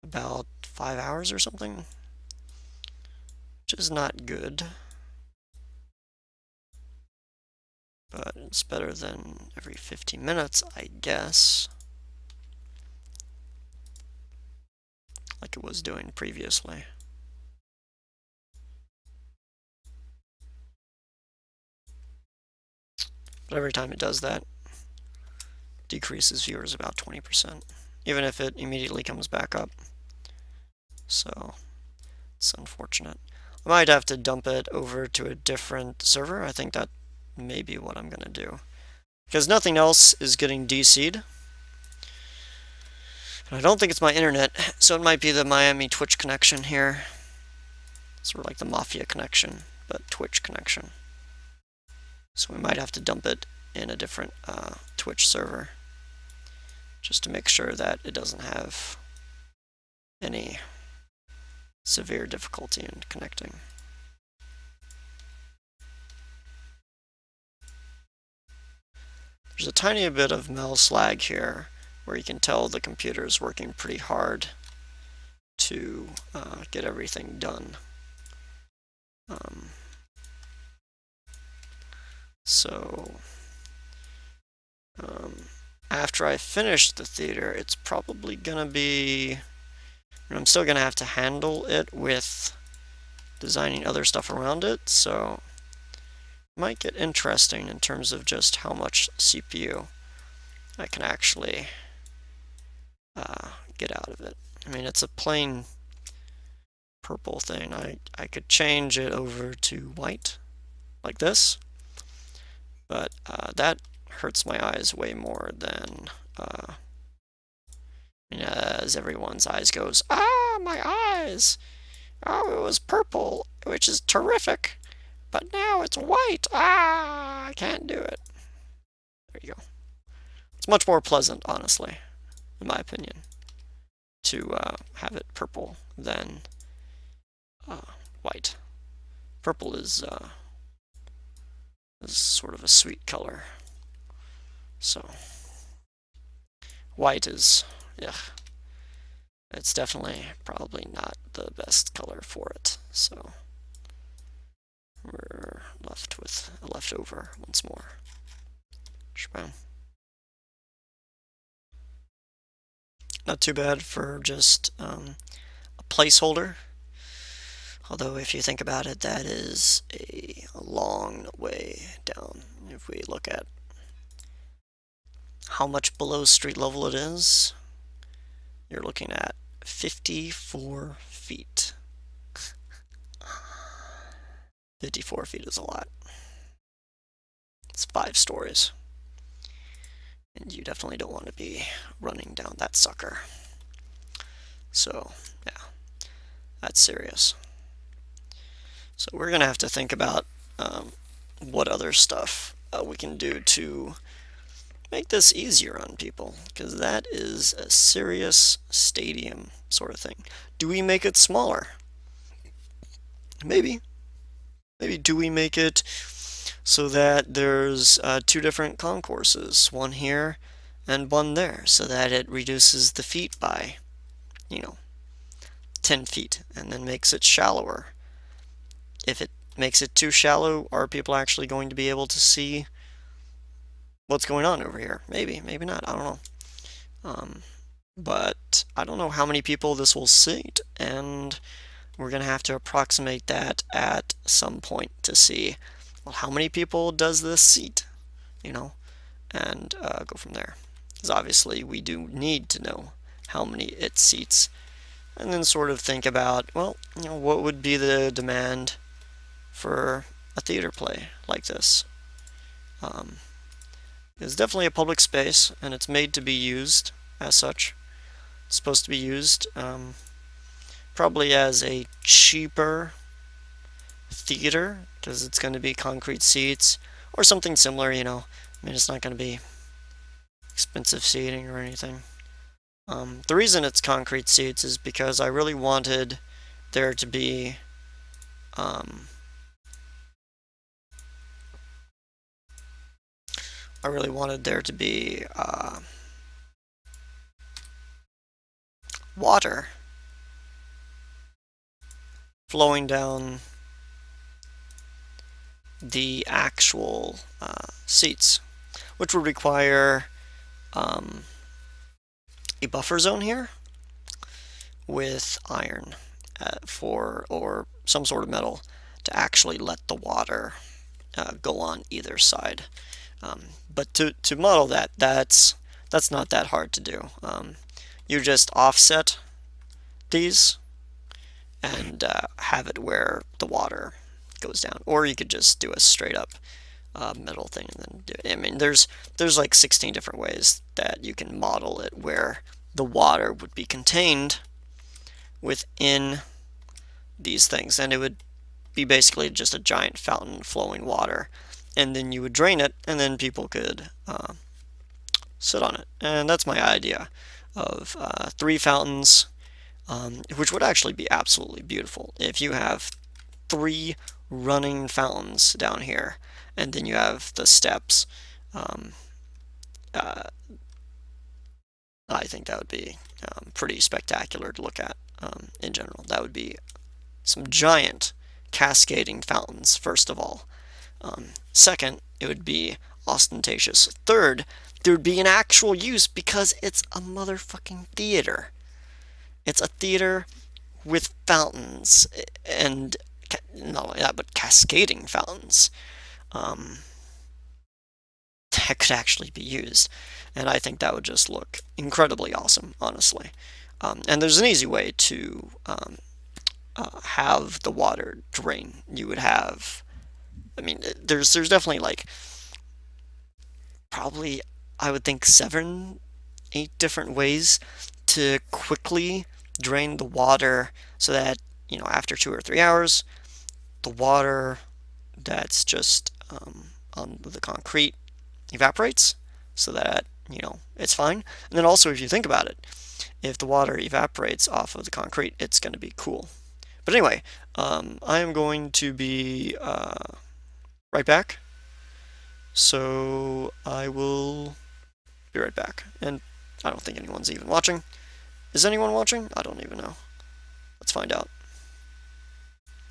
about 5 hours or something, which is not good, but it's better than every 15 minutes, I guess, like it was doing previously. But every time it does that, decreases viewers about 20%, even if it immediately comes back up. So it's unfortunate. I might have to dump it over to a different server. I think that may be what I'm gonna do, because nothing else is getting DC'd. And I don't think it's my internet, so it might be the Miami Twitch connection here. Sort of like the Mafia connection, but Twitch connection. So we might have to dump it in a different Twitch server, just to make sure that it doesn't have any severe difficulty in connecting. There's a tiny bit of mouse lag here, where you can tell the computer is working pretty hard to get everything done. After I finish the theater, it's probably gonna be, I'm still gonna have to handle it with designing other stuff around it, so it might get interesting in terms of just how much CPU I can actually get out of it. I mean, it's a plain purple thing. I could change it over to white, like this, but that hurts my eyes way more than as everyone's eyes goes, ah, my eyes, oh, it was purple, which is terrific, but now it's white, ah, I can't do it. There you go. It's much more pleasant, honestly, in my opinion, to have it purple than white. Purple is sort of a sweet color. So white is, yeah, it's definitely probably not the best color for it. So we're left with a leftover once more. Shbang. Not too bad for just a placeholder. Although if you think about it, that is a long way down. If we look at how much below street level it is, you're looking at 54 feet. 54 feet is a lot. It's 5 stories. And you definitely don't want to be running down that sucker. So, yeah, that's serious. So we're going to have to think about what other stuff we can do to make this easier on people, because that is a serious stadium sort of thing. Do we make it smaller? Maybe. Maybe do we make it so that there's 2 different concourses, one here and one there, so that it reduces the feet by, 10 feet, and then makes it shallower. If it makes it too shallow, are people actually going to be able to see what's going on over here? Maybe, maybe not, I don't know. But I don't know how many people this will seat, and we're going to have to approximate that at some point to see, well, how many people does this seat, and go from there. Because obviously we do need to know how many it seats, and then sort of think about, well, what would be the demand for a theater play like this. It's definitely a public space, and it's made to be used as such. It's supposed to be used probably as a cheaper theater, because it's going to be concrete seats or something similar, I mean, it's not going to be expensive seating or anything. The reason it's concrete seats is because I really wanted there to be water flowing down the actual seats, which would require a buffer zone here with iron or some sort of metal to actually let the water go on either side. But to model that, that's not that hard to do. You just offset these and have it where the water goes down, or you could just do a straight up metal thing and then do it. I mean, there's like 16 different ways that you can model it where the water would be contained within these things, and it would be basically just a giant fountain flowing water, and then you would drain it, and then people could sit on it. And that's my idea of 3 fountains, which would actually be absolutely beautiful if you have 3 running fountains down here, and then you have the steps. I think that would be pretty spectacular to look at in general. That would be some giant cascading fountains, first of all. Second, it would be ostentatious. Third, there would be an actual use because it's a motherfucking theater. It's a theater with fountains, and not only that, but cascading fountains that could actually be used. And I think that would just look incredibly awesome, honestly. And there's an easy way to have the water drain. You would have, I mean, there's definitely like probably, I would think 7, 8 different ways to quickly drain the water so that, after 2 or 3 hours, the water that's just on the concrete evaporates so that, it's fine. And then also, if you think about it, if the water evaporates off of the concrete, it's going to be cool. But anyway, I am going to be right back. So I will be right back. And I don't think anyone's even watching. Is anyone watching? I don't even know. Let's find out.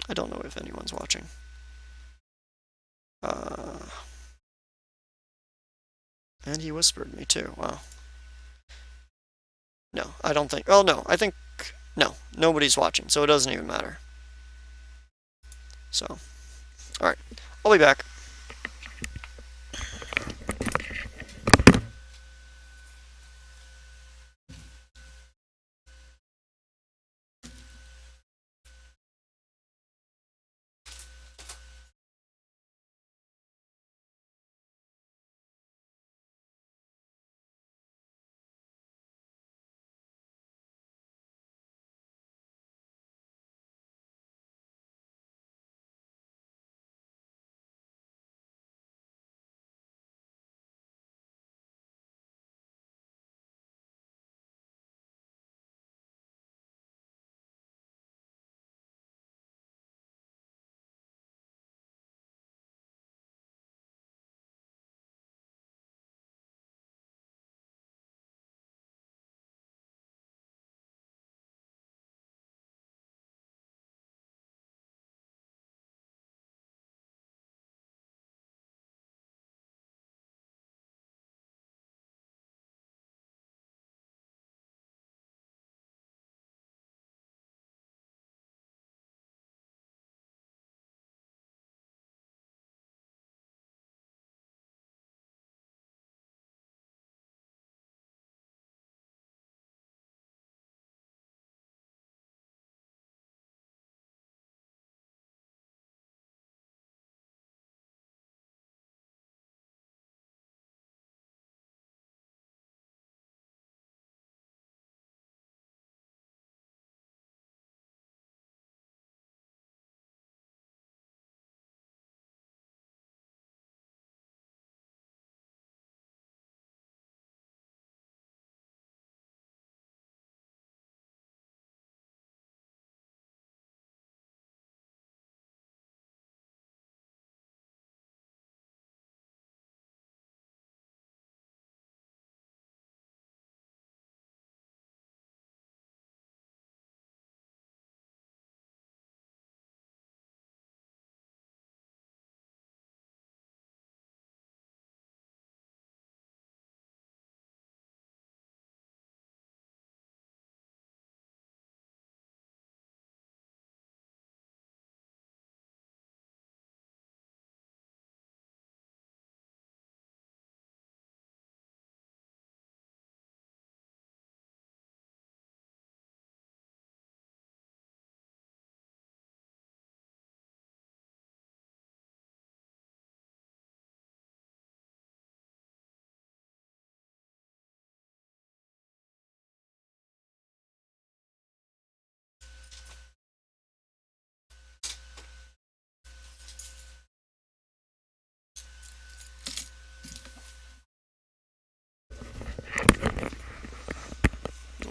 I don't know if anyone's watching. And he whispered me too. Wow. No, I don't think. Oh, no. I think. No, nobody's watching, so it doesn't even matter. So, alright. I'll be back.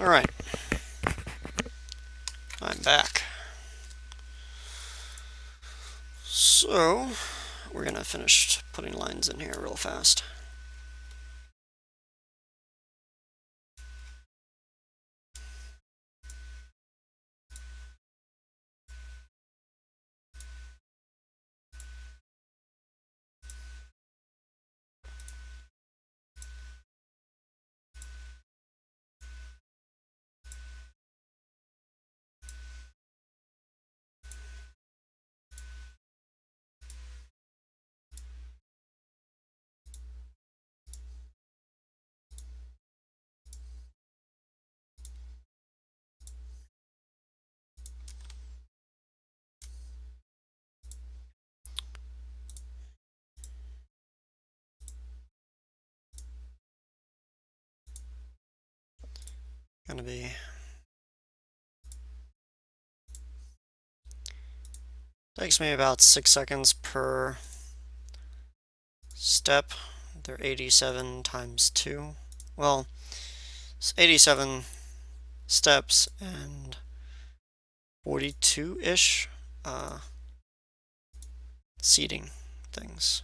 Alright, I'm back. So, we're gonna finish putting lines in here real fast. Gonna be takes me about 6 seconds per step. They're 87 times 2. Well, it's 87 steps and 42-ish seating things.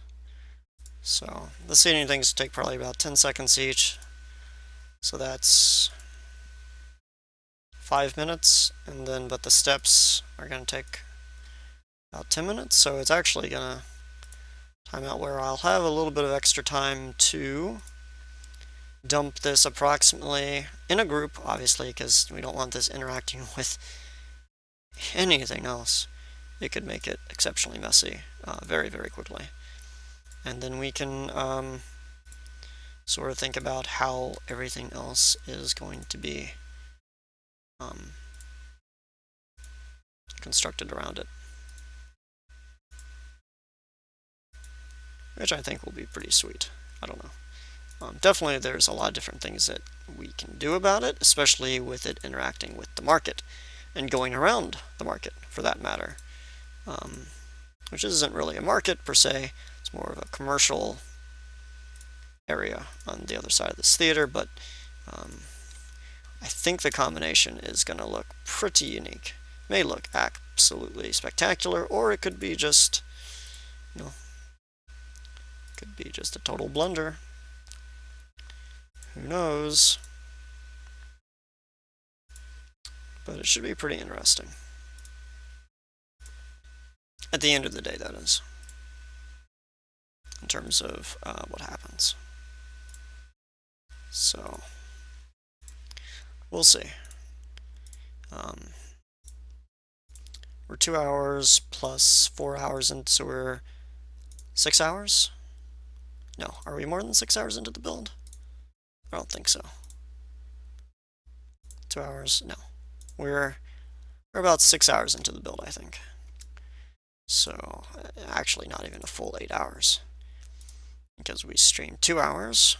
So the seating things take probably about 10 seconds each. So that's 5 minutes, and then but the steps are going to take about 10 minutes, so it's actually going to time out where I'll have a little bit of extra time to dump this approximately in a group, obviously, because we don't want this interacting with anything else. It could make it exceptionally messy very, very quickly. And then we can sort of think about how everything else is going to be constructed around it, which I think will be pretty sweet. I don't know. Definitely there's a lot of different things that we can do about it, especially with it interacting with the market and going around the market, for that matter, which isn't really a market per se. It's more of a commercial area on the other side of this theater, but I think the combination is going to look pretty unique. It may look absolutely spectacular, or it could be just, you know, could be just a total blunder. Who knows? But it should be pretty interesting. At the end of the day, that is. In terms of what happens. So, we'll see. We're 2 hours plus 4 hours into, so we're 6 hours? No, are we more than 6 hours into the build? I don't think so. 2 hours? No. We're about 6 hours into the build, I think. So, actually not even a full 8 hours. Because we streamed 2 hours.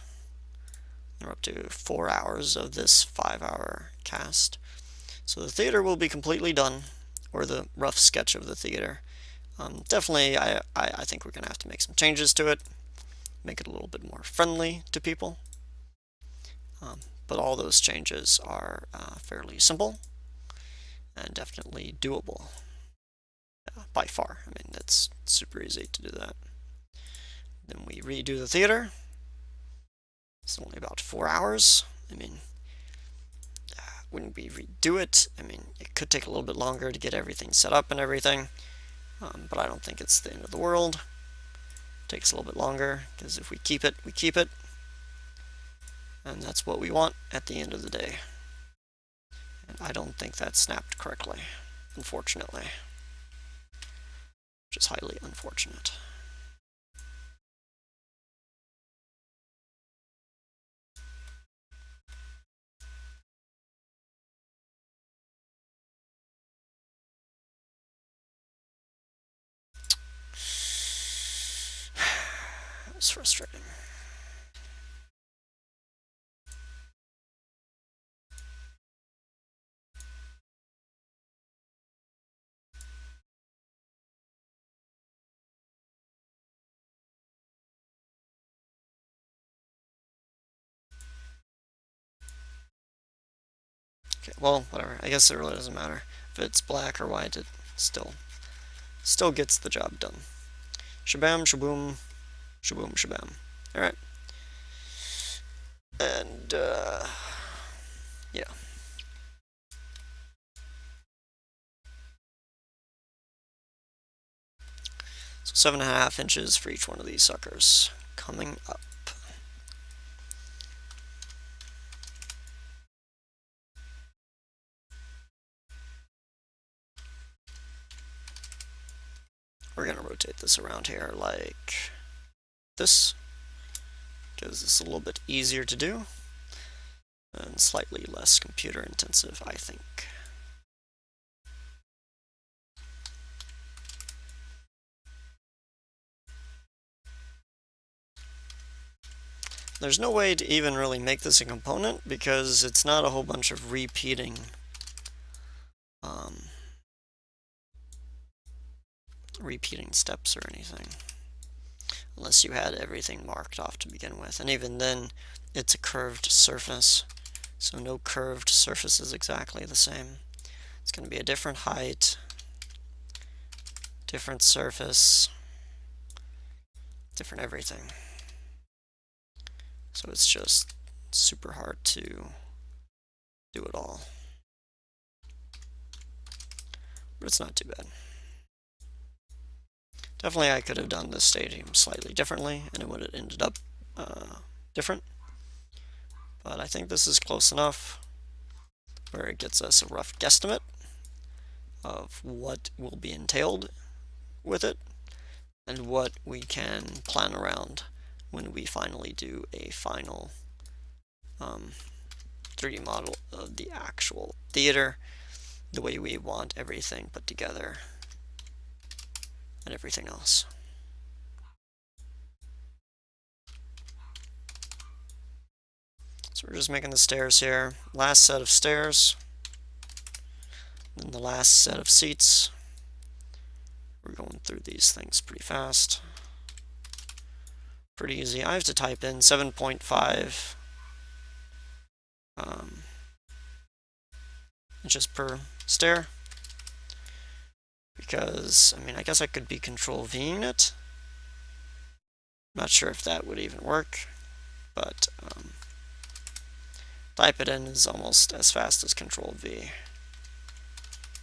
We're up to 4 hours of this 5-hour cast. So the theater will be completely done, or the rough sketch of the theater. Definitely, I think we're going to have to make some changes to it, make it a little bit more friendly to people. But all those changes are fairly simple and definitely doable by far. I mean, it's super easy to do that. Then we redo the theater. It's only about 4 hours. I mean, when we redo it, I mean, it could take a little bit longer to get everything set up and everything, but I don't think it's the end of the world. It takes a little bit longer, because if we keep it, we keep it. And that's what we want at the end of the day. And I don't think that snapped correctly, unfortunately. Which is highly unfortunate. It's frustrating. Okay, well, whatever. I guess it really doesn't matter if it's black or white. It still gets the job done. Shabam, shaboom, shaboom, shabam. All right. And yeah. So 7.5 inches for each one of these suckers coming up. We're gonna rotate this around here like this, because it's a little bit easier to do and slightly less computer intensive, I think. There's no way to even really make this a component because it's not a whole bunch of repeating steps or anything, unless you had everything marked off to begin with, and even then it's a curved surface, so no curved surface is exactly the same. It's going to be a different height, different surface, different everything. So it's just super hard to do it all. But it's not too bad. Definitely I could have done this stadium slightly differently and it would have ended up different. But I think this is close enough where it gets us a rough guesstimate of what will be entailed with it and what we can plan around when we finally do a final 3D model of the actual theater, the way we want everything put together and everything else. So we're just making the stairs here. Last set of stairs, then the last set of seats. We're going through these things pretty fast. Pretty easy. I have to type in 7.5 inches per stair, because, I mean, I guess I could be Control V'ing it. Not sure if that would even work, but type it in is almost as fast as Control V.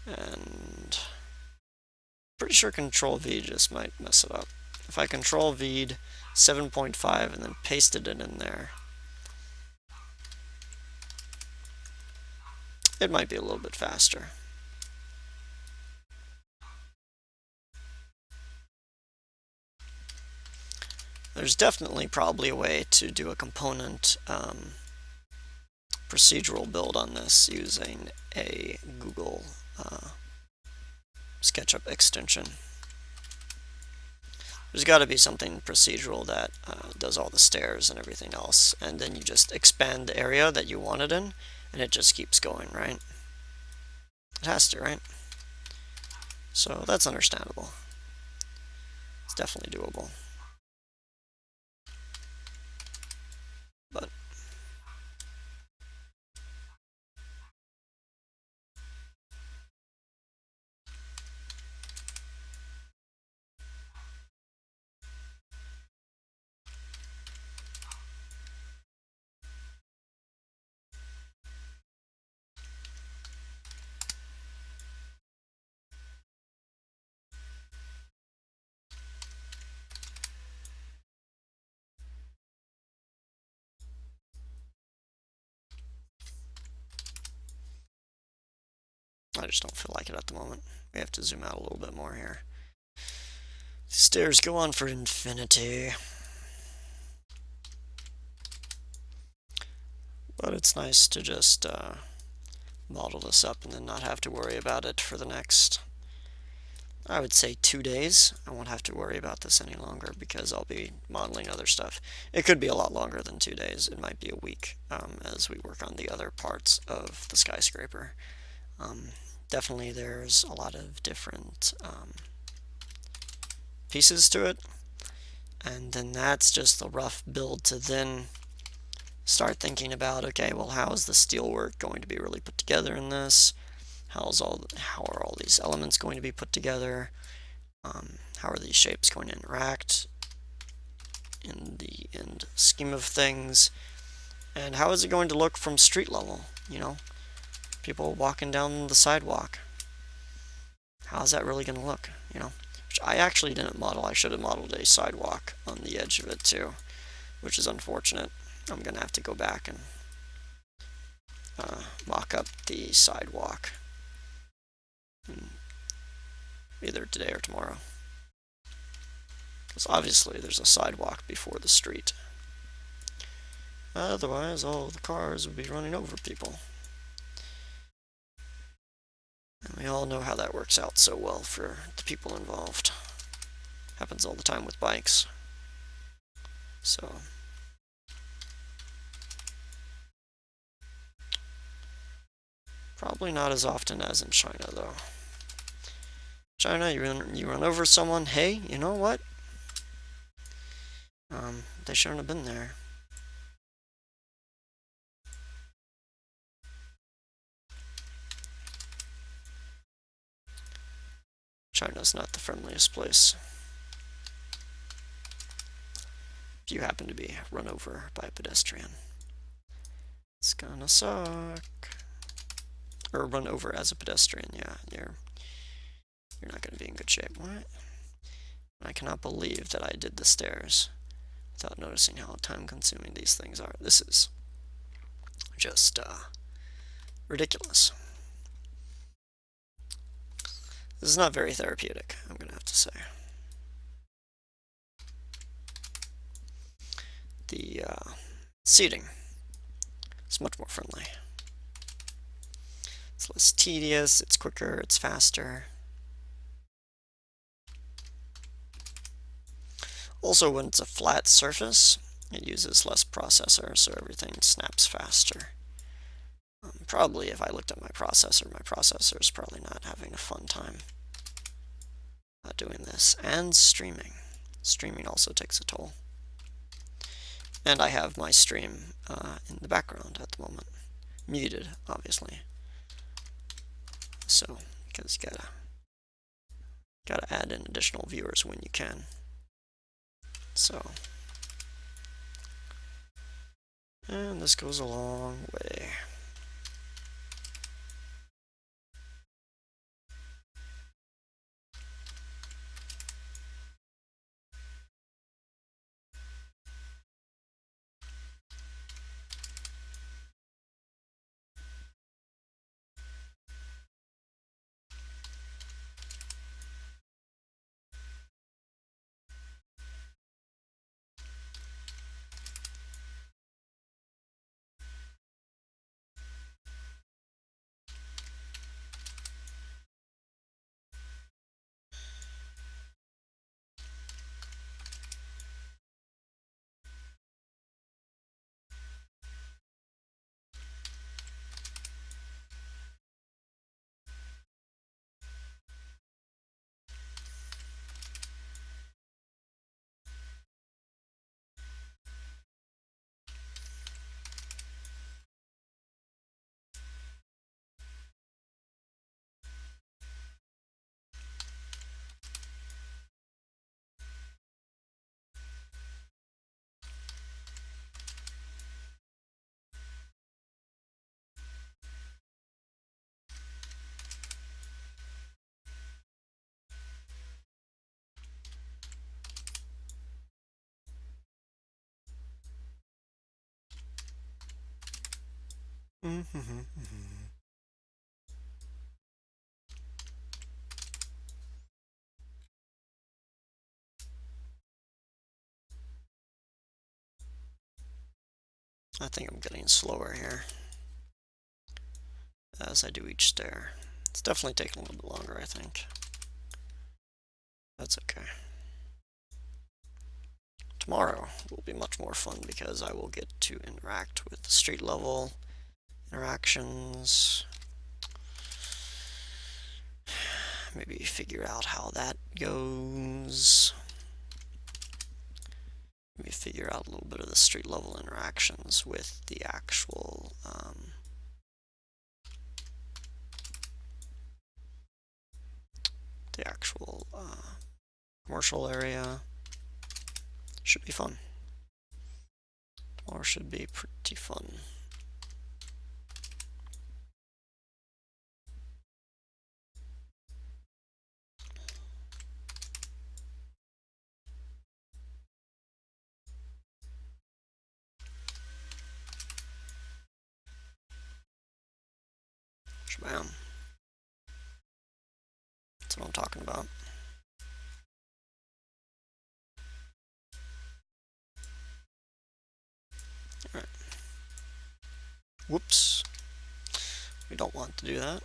And pretty sure Control V just might mess it up. If I Control V'd 7.5 and then pasted it in there, it might be a little bit faster. There's definitely probably a way to do a component procedural build on this using a Google SketchUp extension. There's got to be something procedural that does all the stairs and everything else, and then you just expand the area that you want it in, and it just keeps going, right? It has to, right? So that's understandable. It's definitely doable. But I just don't feel like it at the moment. We have to zoom out a little bit more here. The stairs go on for infinity. But it's nice to just model this up and then not have to worry about it for the next, I would say, 2 days. I won't have to worry about this any longer because I'll be modeling other stuff. It could be a lot longer than 2 days. It might be a week as we work on the other parts of the skyscraper. Definitely there's a lot of different pieces to it, and then that's just the rough build to then start thinking about, okay, well, how is the steelwork going to be really put together in this? How are all these elements going to be put together? How are these shapes going to interact in the end scheme of things? And how is it going to look from street level? You know, people walking down the sidewalk. How is that really going to look? You know, which I actually didn't model. I should have modeled a sidewalk on the edge of it too, which is unfortunate. I'm going to have to go back and mock up the sidewalk either today or tomorrow. Because obviously there's a sidewalk before the street. Otherwise, all the cars would be running over people. And we all know how that works out so well for the people involved. Happens all the time with bikes. So, probably not as often as in China, though. China, you run over someone, hey, you know what? They shouldn't have been there. China's not the friendliest place. If you happen to be run over by a pedestrian, it's gonna suck. Or run over as a pedestrian, yeah, you're not gonna be in good shape. What? I cannot believe that I did the stairs without noticing how time-consuming these things are. This is just ridiculous. This is not very therapeutic, I'm gonna have to say. The seating is much more friendly. It's less tedious, it's quicker, it's faster. Also, when it's a flat surface, it uses less processor, so everything snaps faster. Probably if I looked at my processor is probably not having a fun time doing this. And streaming. Streaming also takes a toll. And I have my stream in the background at the moment. Muted, obviously. So, because you gotta add in additional viewers when you can. So, and this goes a long way. I think I'm getting slower here as I do each stair. It's definitely taking a little bit longer, I think. That's okay. Tomorrow will be much more fun because I will get to interact with the street level interactions. Maybe figure out how that goes. let me figure out a little bit of the street level interactions with the actual commercial area. Should be fun. Tomorrow should be pretty fun. Shabam. That's what I'm talking about. Alright. Whoops. We don't want to do that.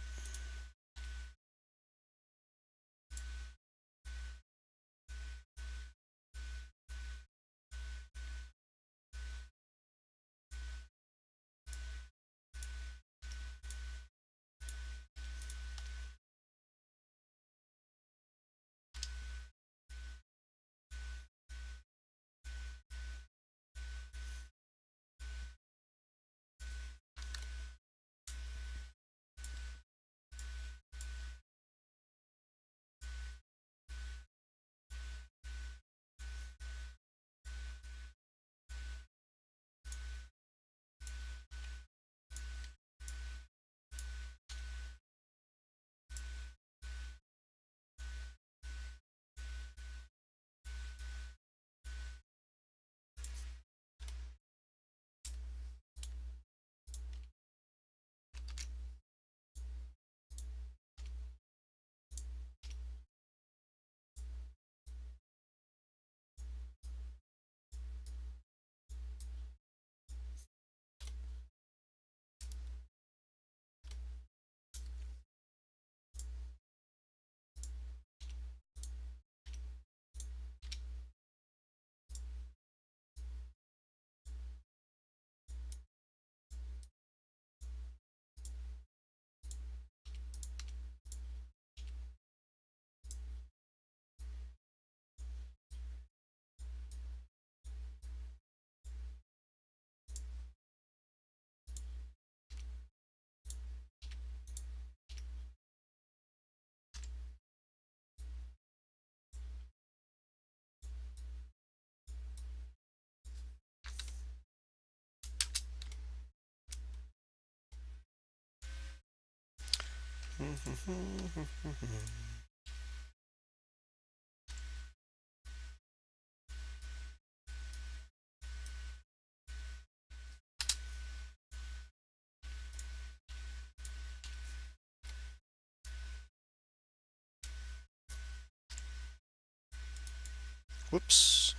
Whoops.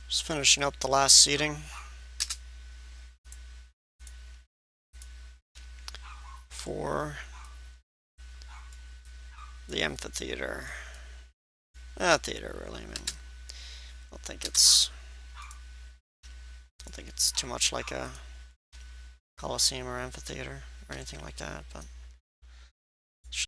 Just finishing up the last seating for the amphitheater. Theater, really. I mean, I don't think it's too much like a Coliseum or amphitheater or anything like that, but